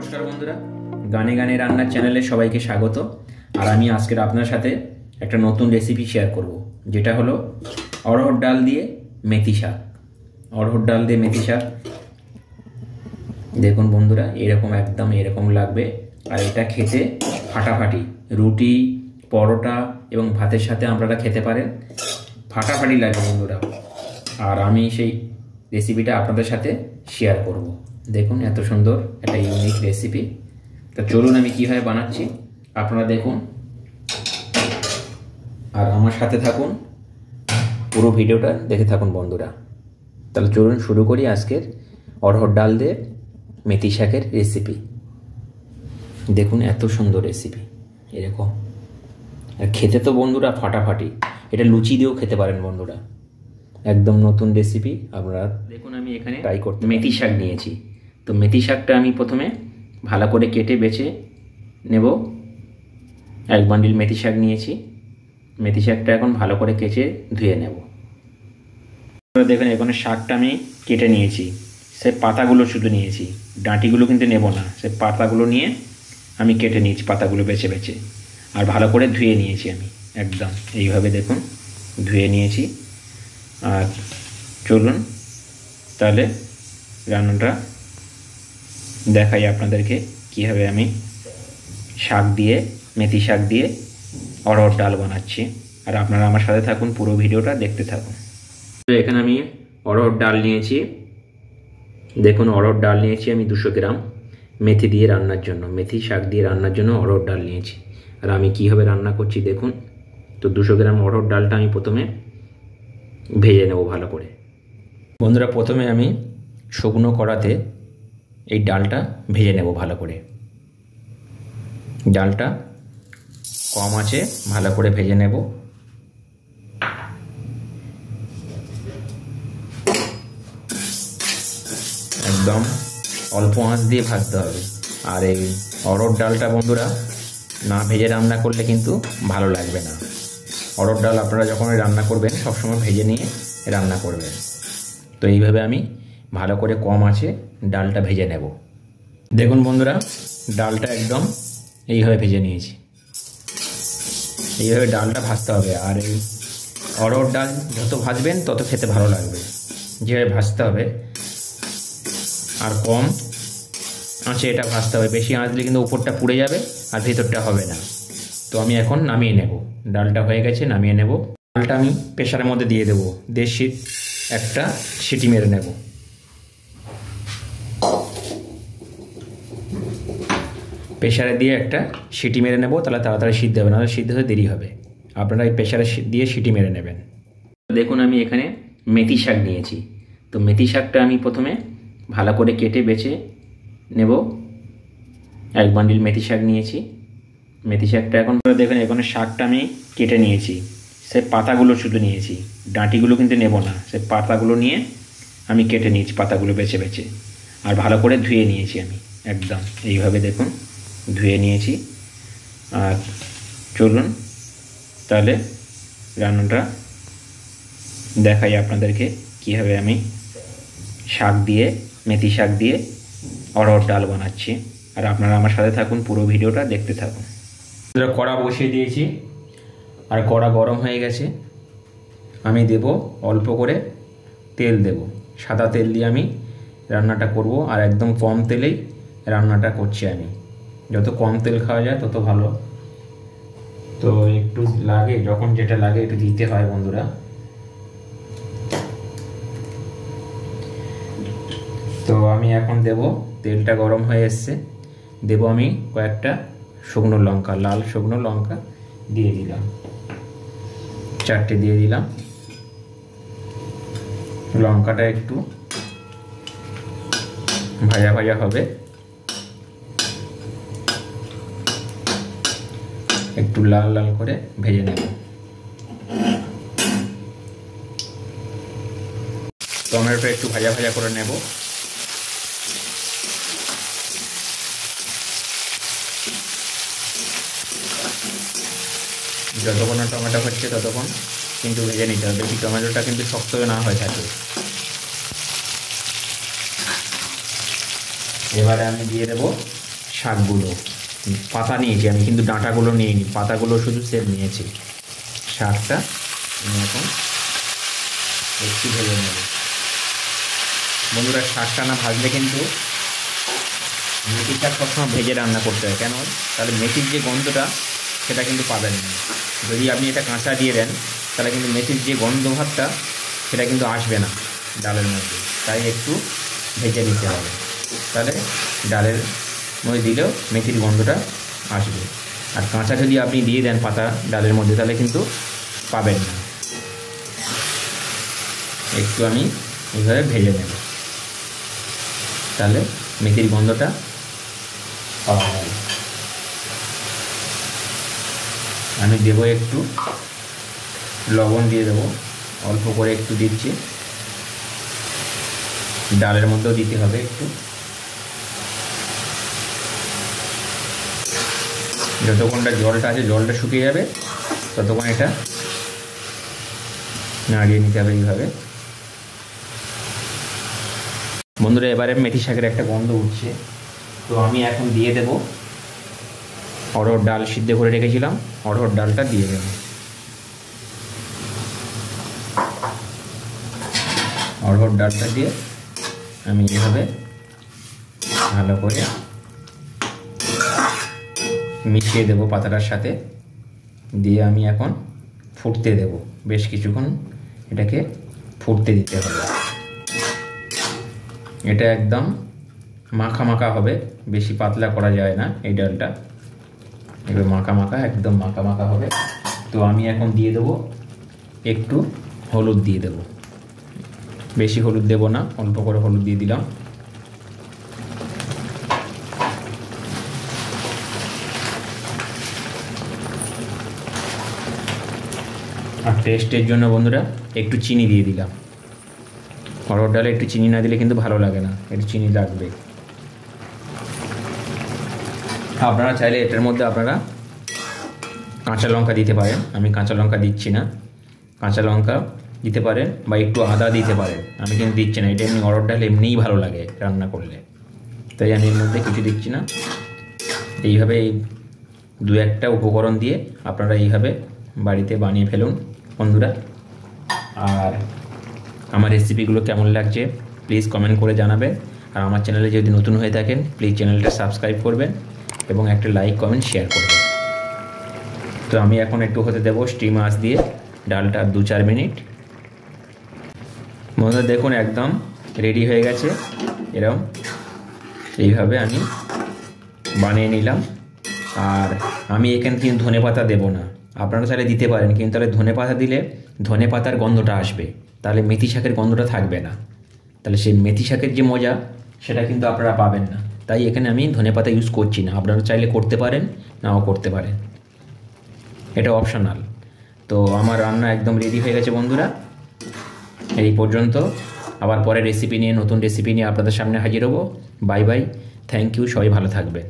নমস্কার বন্ধুরা, গানে গানে রান্নার চ্যানেলে সবাইকে স্বাগত। আর আমি আজকের আপনার সাথে একটা নতুন রেসিপি শেয়ার করব, যেটা হলো অড়হর ডাল দিয়ে মেথি শাক। অড়হর ডাল দিয়ে মেথি শাক দেখুন বন্ধুরা, এরকম একদম এরকম লাগবে। আর এটা খেতে ফাটাফাটি, রুটি, পরোটা এবং ভাতের সাথে আপনারা খেতে পারেন, ফাটাফাটি লাগে বন্ধুরা। আর আমি সেই রেসিপিটা আপনাদের সাথে শেয়ার করব। দেখুন এত সুন্দর একটা ইউনিক রেসিপি। তো চলুন আমি কীভাবে বানাচ্ছি আপনারা দেখুন আর আমার সাথে থাকুন, পুরো ভিডিওটা দেখে থাকুন বন্ধুরা। তাহলে চলুন শুরু করি আজকের অড়হর ডাল দিয়ে মেথি শাকের রেসিপি। দেখুন এত সুন্দর রেসিপি, এরকম আর খেতে তো বন্ধুরা ফাটাফাটি। এটা লুচি দিয়েও খেতে পারেন বন্ধুরা, একদম নতুন রেসিপি। আপনারা দেখুন আমি এখানে ট্রাই করতে মেথি শাক নিয়েছি। তো মেথি শাকটা আমি প্রথমে ভালো করে কেটে বেছে নেব। এক বান্ডিল মেথি শাক নিয়েছি। মেথি শাকটা এখন ভালো করে কেচে ধুয়ে নেব। দেখুন এখানে শাকটা আমি কেটে নিয়েছি, সে পাতাগুলো শুধু নিয়েছি, ডাঁটিগুলো কিন্তু নেব না। সে পাতাগুলো নিয়ে আমি কেটে নিয়েছি, পাতাগুলো বেছে বেছে। আর ভালো করে ধুয়ে নিয়েছি আমি, একদম এইভাবে দেখুন ধুয়ে নিয়েছি। আর চলুন তাহলে রান্নাটা দেখাই আপনাদেরকে কীভাবে আমি শাক দিয়ে মেথি শাক দিয়ে অড়হর ডাল বানাচ্ছি। আর আপনারা আমার সাথে থাকুন, পুরো ভিডিওটা দেখতে থাকুন। তো এখানে আমি অড়হর ডাল নিয়েছি। দেখুন অড়হর ডাল নিয়েছি আমি 200 গ্রাম মেথি দিয়ে রান্নার জন্য, মেথি শাক দিয়ে রান্নার জন্য অড়হর ডাল নিয়েছি। আর আমি কীভাবে রান্না করছি দেখুন। তো 200 গ্রাম অড়হর ডালটা আমি প্রথমে ভেজে নেব ভালো করে বন্ধুরা। প্রথমে আমি শুকনো কড়াতে এই ডালটা ভেজে নেব ভালো করে। ডালটা কম আঁচে ভালো করে ভেজে নেব। একদম অল্প আঁচ দিয়ে ভাজতে হবে। আর এই অড়হর ডালটা বন্ধুরা না ভেজে রান্না করলে কিন্তু ভালো লাগবে না। অড়হর ডাল আপনারা যখন রান্না করবেন সবসময় ভেজে নিয়ে রান্না করবেন। তো এইভাবে আমি ভালো করে কম আঁচে ডালটা ভেজে নেব। দেখুন বন্ধুরা ডালটা একদম এইভাবে ভেজে নিয়েছি। এইভাবে ডালটা ভাজতে হবে। আর এই অড়হর ডাল যত ভাজবেন তত খেতে ভালো লাগবে, যেভাবে ভাজতে হবে। আর কম আঁচে এটা ভাজতে হবে, বেশি আঁচ দিলে কিন্তু উপরটা পুড়ে যাবে আর ভেতরটা হবে না। তো আমি এখন নামিয়ে নেব। ডালটা হয়ে গেছে, নামিয়ে নেব। ডালটা আমি প্রেসারের মধ্যে দিয়ে দেবো, দেশি একটা সিটি মেরে নেব। প্রেসারে দিয়ে একটা সিটি মেরে নেব, তাহলে তাড়াতাড়ি সিদ্ধ হবে, নাহলে সিদ্ধ হতে দেরি হবে। আপনারা এই প্রেসারে দিয়ে সিটি মেরে নেবেন। দেখুন আমি এখানে মেথি শাক নিয়েছি। তো মেথি শাকটা আমি প্রথমে ভালো করে কেটে বেছে নেব। এক বান্ডিল মেথি শাক নিয়েছি। মেথি শাকটা এখন দেখুন এখানে শাকটা আমি কেটে নিয়েছি, সে পাতাগুলো শুধু নিয়েছি, ডাঁটিগুলো কিন্তু নেব না। সে পাতাগুলো নিয়ে আমি কেটে নিয়েছি, পাতাগুলো বেছে বেছে। আর ভালো করে ধুয়ে নিয়েছি আমি, একদম এইভাবে দেখুন ধুয়ে নিয়েছি। আর চলুন তাহলে রান্নাটা দেখাই আপনাদেরকে কীভাবে আমি শাক দিয়ে মেথি শাক দিয়ে অড়হর ডাল বানাচ্ছি। আর আপনারা আমার সাথে থাকুন, পুরো ভিডিওটা দেখতে থাকুন। কড়া বসিয়ে দিয়েছি আর কড়া গরম হয়ে গেছে। আমি দেব অল্প করে তেল দেব, সাদা তেল দিয়ে আমি রান্নাটা করব। আর একদম কম তেলেই রান্নাটা করছি আমি, যত কম তেল খাওয়া যায় তত ভালো। তো একটু লাগে, যখন যেটা লাগে একটু দিতে হয় বন্ধুরা। তো আমি এখন দেব, তেলটা গরম হয়ে এসছে, দেব আমি কয়েকটা শুকনো লঙ্কা, লাল শুকনো লঙ্কা দিয়ে দিলাম, 4টে দিয়ে দিলাম। লঙ্কাটা একটু ভাজা ভাজা হবে, একটু লাল লাল করে ভেজে নেব। টমেটোটা একটু ভাজা ভাজা করে নেব। যতক্ষণ না টমেটো হচ্ছে ততক্ষণ কিন্তু ভেজে নিতে হবে, বেশি টমেটোটা কিন্তু শক্ত না হয়ে থাকে। এবারে আমি দিয়ে দেবো শাকগুলো, পাতা নিয়েছি আমি, কিন্তু ডাঁটাগুলো নিইনি, পাতাগুলো শুধু সেভ নিয়েছি। শাকটা আমি এখন একটু ভেজে নেব। বন্ধুরা, শাকটা না ভাজলে কিন্তু, মেথি শাক সবসময় ভেজে রান্না করতে হয়। কেন? তাহলে মেথির যে গন্ধটা সেটা কিন্তু পাবেন না। যদি আপনি এটা কাঁচা দিয়ে দেন তাহলে কিন্তু মেথির যে গন্ধ ভাবটা সেটা কিন্তু আসবে না ডালের মধ্যে। তাই একটু ভেজে নিতে হবে, তাহলে ডালের মধ্যে দিলেও মেথির গন্ধটা আসবে। আর কাঁচা যদি আপনি দিয়ে দেন পাতা ডালের মধ্যে তাহলে কিন্তু পাবেন না। একটু আমি এইভাবে ভেজে নেব, তাহলে মেথির গন্ধটা পাওয়া যায়। আমি দেবো একটু লবণ, দিয়ে দেবো অল্প করে, একটু দিচ্ছি। ডালের মধ্যেও দিতে হবে একটু। যতক্ষণটা জলটা আছে, জলটা শুকিয়ে যাবে ততক্ষণ এটা নাড়িয়ে নিতে হবে এইভাবে। বন্ধুরা, এবারে মেথি শাকের একটা গন্ধ উঠছে, তো আমি এখন দিয়ে দেব অড়হর ডাল সিদ্ধ করে রেখেছিলাম, অড়হর ডালটা দিয়ে দেব। অড়হর ডালটা দিয়ে আমি এইভাবে ভালো করে মিশিয়ে দেব পাতাটার সাথে, দিয়ে আমি এখন ফুটতে দেব। বেশ কিছুক্ষণ এটাকে ফুটতে দিতে হবে। এটা একদম মাখা মাখা হবে, বেশি পাতলা করা যায় না এই ডালটা। এবার মাখা মাখা, একদম মাখা মাখা হবে। তো আমি এখন দিয়ে দেবো একটু হলুদ, দিয়ে দেব। বেশি হলুদ দেব না, অল্প করে হলুদ দিয়ে দিলাম। আর টেস্টের জন্য বন্ধুরা একটু চিনি দিয়ে দিলাম। অড়হর ডালে একটু চিনি না দিলে কিন্তু ভালো লাগে না, একটু চিনি লাগবে। আপনারা চাইলে এটার মধ্যে আপনারা কাঁচা লঙ্কা দিতে পারেন, আমি কাঁচা লঙ্কা দিচ্ছি না। কাঁচা লঙ্কা দিতে পারেন বা একটু আদা দিতে পারেন, আমি কিন্তু দিচ্ছি না। এটা এমনি অড়হর ডাল এমনিই ভালো লাগে রান্না করলে, তাই আমি এর মধ্যে কিছু দিচ্ছি না। এইভাবে এই দু একটা উপকরণ দিয়ে আপনারা এইভাবে বাড়িতে বানিয়ে ফেলুন বন্ধুরা। আর আমার রেসিপিগুলো কেমন লাগছে প্লিজ কমেন্ট করে জানাবেন। আর আমার চ্যানেলে যদি নতুন হয়ে থাকেন প্লিজ চ্যানেলটা সাবস্ক্রাইব করবেন এবং একটা লাইক কমেন্ট শেয়ার করবেন। তো আমি এখন একটু হতে দেবো স্টিম আঁচ দিয়ে ডালটা 2-4 মিনিট। বন্ধুরা দেখুন, একদম রেডি হয়ে গেছে। এরকম এইভাবে আমি বানিয়ে নিলাম। আর আমি এখানে কিন্তু ধনেপাতা দেবো না, আপনারা চাইলে দিতে পারেন, কিন্তু তাহলে ধনেপাতা দিলে ধনেপাতার গন্ধটা আসবে, তাহলে মেথি শাকের গন্ধটা থাকবে না। তাহলে সেই মেথি শাকের যে মজা সেটা কিন্তু আপনারা পাবেন না। তাই এখানে আমি ধনেপাতা ইউজ করছি না। আপনারা চাইলে করতে পারেন, নাও করতে পারেন, এটা অপশনাল। তো আমার রান্না একদম রেডি হয়ে গেছে বন্ধুরা। এই পর্যন্ত, আবার পরে রেসিপি নিয়ে, নতুন রেসিপি নিয়ে আপনাদের সামনে হাজির হব। বাই বাই, থ্যাংক ইউ, সবাই ভালো থাকবেন।